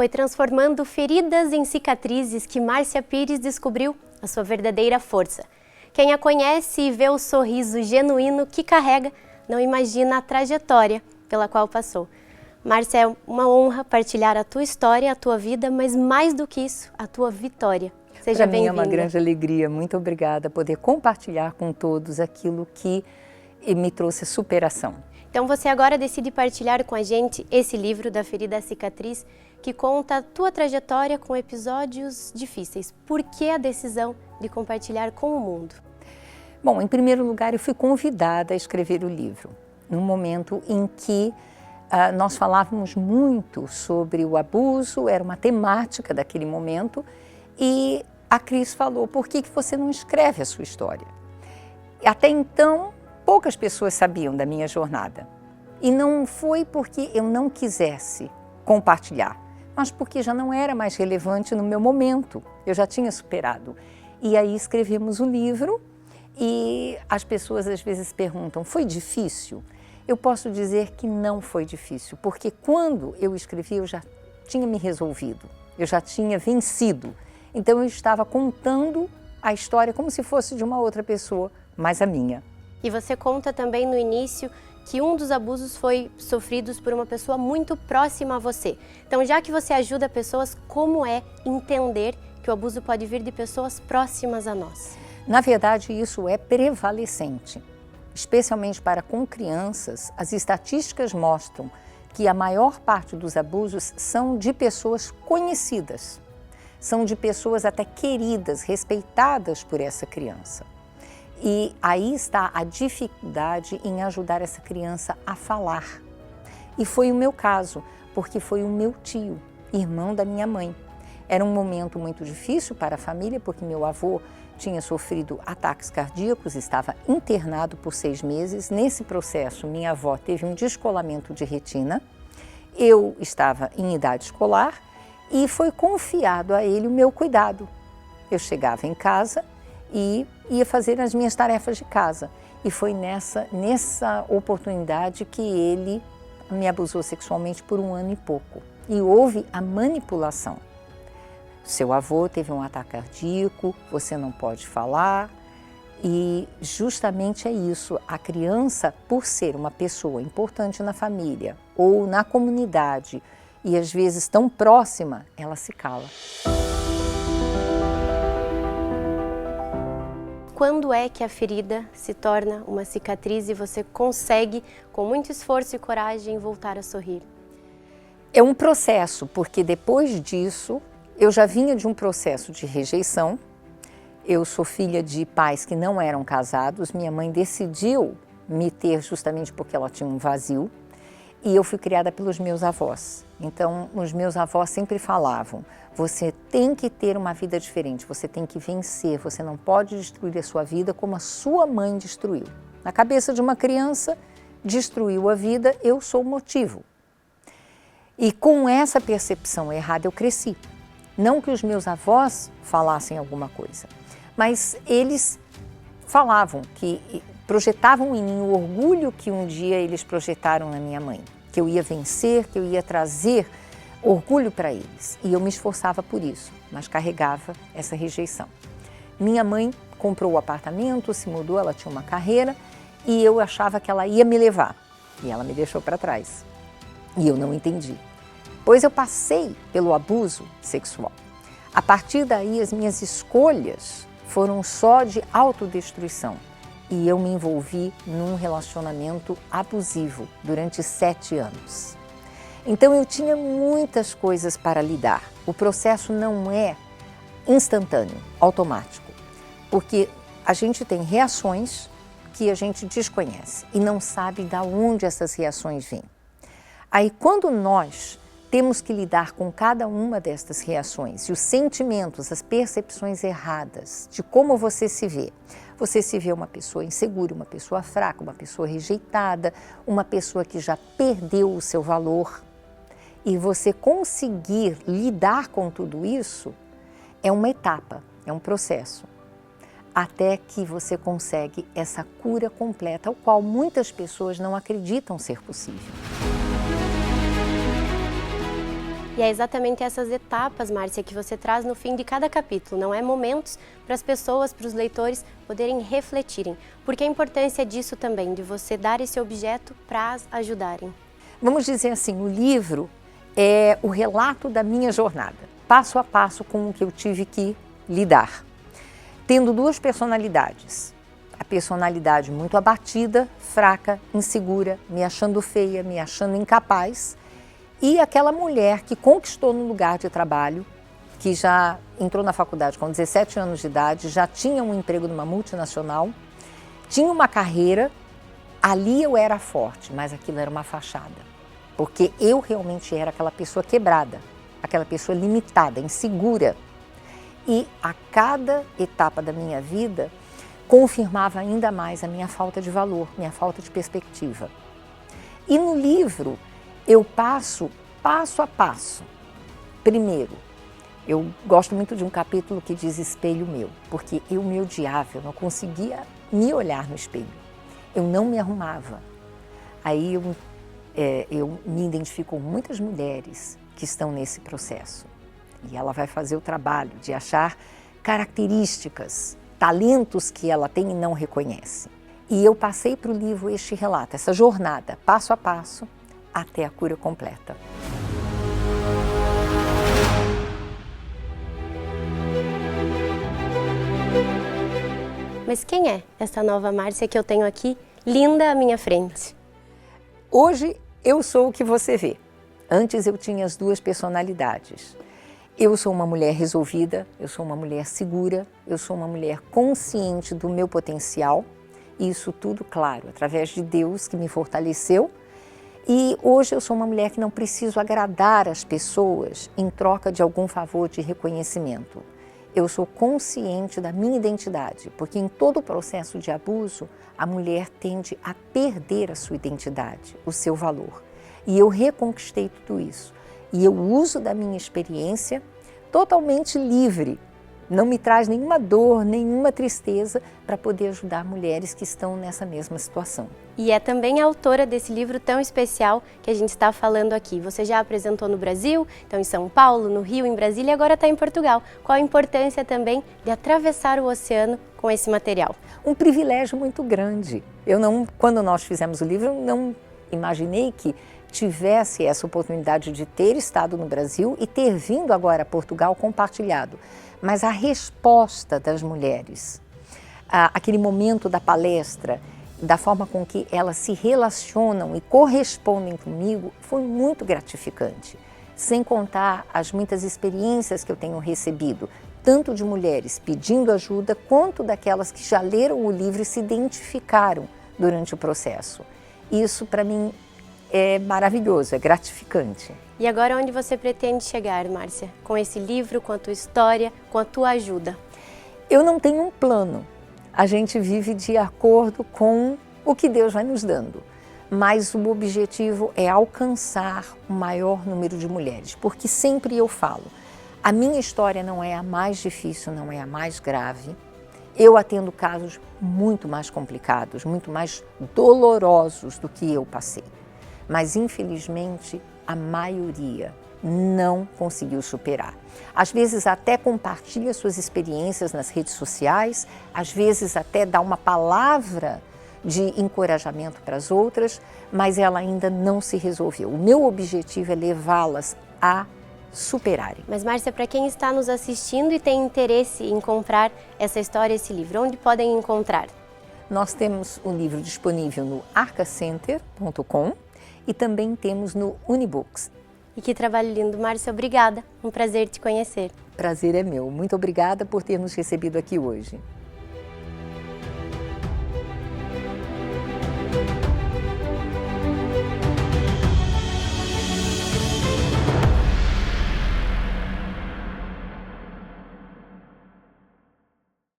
Foi transformando feridas em cicatrizes que Márcia Pires descobriu a sua verdadeira força. Quem a conhece e vê o sorriso genuíno que carrega, não imagina a trajetória pela qual passou. Márcia, é uma honra partilhar a tua história, a tua vida, mas mais do que isso, a tua vitória. Seja bem-vinda. Para mim é uma grande alegria, muito obrigada poder compartilhar com todos aquilo que me trouxe superação. Então você agora decide partilhar com a gente esse livro da Ferida à Cicatriz, que conta a tua trajetória com episódios difíceis. Por que a decisão de compartilhar com o mundo? Bom, em primeiro lugar, eu fui convidada a escrever o livro, num momento em que nós falávamos muito sobre o abuso, era uma temática daquele momento, e a Cris falou, por que você não escreve a sua história? Até então, poucas pessoas sabiam da minha jornada. E não foi porque eu não quisesse compartilhar, mas porque já não era mais relevante no meu momento, eu já tinha superado. E aí escrevemos o livro e as pessoas às vezes perguntam, foi difícil? Eu posso dizer que não foi difícil, porque quando eu escrevi eu já tinha me resolvido, eu já tinha vencido. Então eu estava contando a história como se fosse de uma outra pessoa, mas a minha. E você conta também no início que um dos abusos foi sofrido por uma pessoa muito próxima a você. Então, já que você ajuda pessoas, como é entender que o abuso pode vir de pessoas próximas a nós? Na verdade, isso é prevalecente. Especialmente para com crianças, as estatísticas mostram que a maior parte dos abusos são de pessoas conhecidas. São de pessoas até queridas, respeitadas por essa criança. E aí está a dificuldade em ajudar essa criança a falar. E foi o meu caso, porque foi o meu tio, irmão da minha mãe. Era um momento muito difícil para a família, porque meu avô tinha sofrido ataques cardíacos, estava internado por 6 meses. Nesse processo, minha avó teve um descolamento de retina. Eu estava em idade escolar e foi confiado a ele o meu cuidado. Eu chegava em casa e ia fazer as minhas tarefas de casa. E foi nessa oportunidade que ele me abusou sexualmente por 1 ano e pouco. E houve a manipulação. Seu avô teve um ataque cardíaco, você não pode falar. E justamente é isso, a criança, por ser uma pessoa importante na família ou na comunidade, e às vezes tão próxima, ela se cala. Quando é que a ferida se torna uma cicatriz e você consegue, com muito esforço e coragem, voltar a sorrir? É um processo, porque depois disso, eu já vinha de um processo de rejeição. Eu sou filha de pais que não eram casados, minha mãe decidiu me ter justamente porque ela tinha um vazio. E eu fui criada pelos meus avós. Então, os meus avós sempre falavam, você tem que ter uma vida diferente, você tem que vencer, você não pode destruir a sua vida como a sua mãe destruiu. Na cabeça de uma criança, destruiu a vida, eu sou o motivo. E com essa percepção errada eu cresci. Não que os meus avós falassem alguma coisa, mas eles falavam que projetavam em mim o orgulho que um dia eles projetaram na minha mãe, que eu ia vencer, que eu ia trazer orgulho para eles. E eu me esforçava por isso, mas carregava essa rejeição. Minha mãe comprou o apartamento, se mudou, ela tinha uma carreira e eu achava que ela ia me levar. E ela me deixou para trás. E eu não entendi. Pois eu passei pelo abuso sexual. A partir daí, as minhas escolhas foram só de autodestruição. E eu me envolvi num relacionamento abusivo durante 7 anos. Então eu tinha muitas coisas para lidar. O processo não é instantâneo, automático, porque a gente tem reações que a gente desconhece e não sabe de onde essas reações vêm. Aí quando nós temos que lidar com cada uma destas reações e os sentimentos, as percepções erradas de como você se vê. Você se vê uma pessoa insegura, uma pessoa fraca, uma pessoa rejeitada, uma pessoa que já perdeu o seu valor. E você conseguir lidar com tudo isso é uma etapa, é um processo. Até que você consegue essa cura completa, ao qual muitas pessoas não acreditam ser possível. E E é exatamente essas etapas, Márcia, que você traz no fim de cada capítulo, não é? Momentos para as pessoas, para os leitores poderem refletirem. Porque a importância disso também, de você dar esse objeto para ajudarem. Vamos dizer assim, o livro é o relato da minha jornada, passo a passo com o que eu tive que lidar. Tendo duas personalidades, a personalidade muito abatida, fraca, insegura, me achando feia, me achando incapaz, e aquela mulher que conquistou no lugar de trabalho, que já entrou na faculdade com 17 anos de idade, já tinha um emprego numa multinacional, tinha uma carreira, ali eu era forte, mas aquilo era uma fachada. Porque eu realmente era aquela pessoa quebrada, aquela pessoa limitada, insegura. E a cada etapa da minha vida, confirmava ainda mais a minha falta de valor, minha falta de perspectiva. E no livro, eu passo a passo. Primeiro, eu gosto muito de um capítulo que diz espelho meu, porque eu me odiava, eu não conseguia me olhar no espelho. Eu não me arrumava. Aí eu me identifico com muitas mulheres que estão nesse processo. E ela vai fazer o trabalho de achar características, talentos que ela tem e não reconhece. E eu passei para o livro este relato, essa jornada, passo a passo, até a cura completa. Mas quem é essa nova Márcia que eu tenho aqui, linda à minha frente? Hoje eu sou o que você vê. Antes eu tinha as duas personalidades. Eu sou uma mulher resolvida, eu sou uma mulher segura, eu sou uma mulher consciente do meu potencial. E isso tudo, claro, através de Deus que me fortaleceu. E hoje eu sou uma mulher que não preciso agradar as pessoas em troca de algum favor de reconhecimento. Eu sou consciente da minha identidade, porque em todo o processo de abuso, a mulher tende a perder a sua identidade, o seu valor. E eu reconquistei tudo isso. E eu uso da minha experiência totalmente livre. Não me traz nenhuma dor, nenhuma tristeza para poder ajudar mulheres que estão nessa mesma situação. E é também a autora desse livro tão especial que a gente está falando aqui. Você já apresentou no Brasil, então em São Paulo, no Rio, em Brasília e agora está em Portugal. Qual a importância também de atravessar o oceano com esse material? Um privilégio muito grande. Quando nós fizemos o livro, eu não imaginei que tivesse essa oportunidade de ter estado no Brasil e ter vindo agora a Portugal compartilhado. Mas a resposta das mulheres, aquele momento da palestra, da forma com que elas se relacionam e correspondem comigo, foi muito gratificante. Sem contar as muitas experiências que eu tenho recebido, tanto de mulheres pedindo ajuda, quanto daquelas que já leram o livro e se identificaram durante o processo. Isso, para mim, é maravilhoso, é gratificante. E agora onde você pretende chegar, Márcia? Com esse livro, com a tua história, com a tua ajuda? Eu não tenho um plano. A gente vive de acordo com o que Deus vai nos dando. Mas o objetivo é alcançar o maior número de mulheres. Porque sempre eu falo, a minha história não é a mais difícil, não é a mais grave. Eu atendo casos muito mais complicados, muito mais dolorosos do que eu passei. Mas, infelizmente, a maioria não conseguiu superar. Às vezes até compartilha suas experiências nas redes sociais, às vezes até dá uma palavra de encorajamento para as outras, mas ela ainda não se resolveu. O meu objetivo é levá-las a superarem. Mas, Márcia, para quem está nos assistindo e tem interesse em comprar essa história, esse livro, onde podem encontrar? Nós temos o livro disponível no arcacenter.com e também temos no Unibooks. E que trabalho lindo, Márcia, obrigada. Um prazer te conhecer. Prazer é meu. Muito obrigada por ter nos recebido aqui hoje.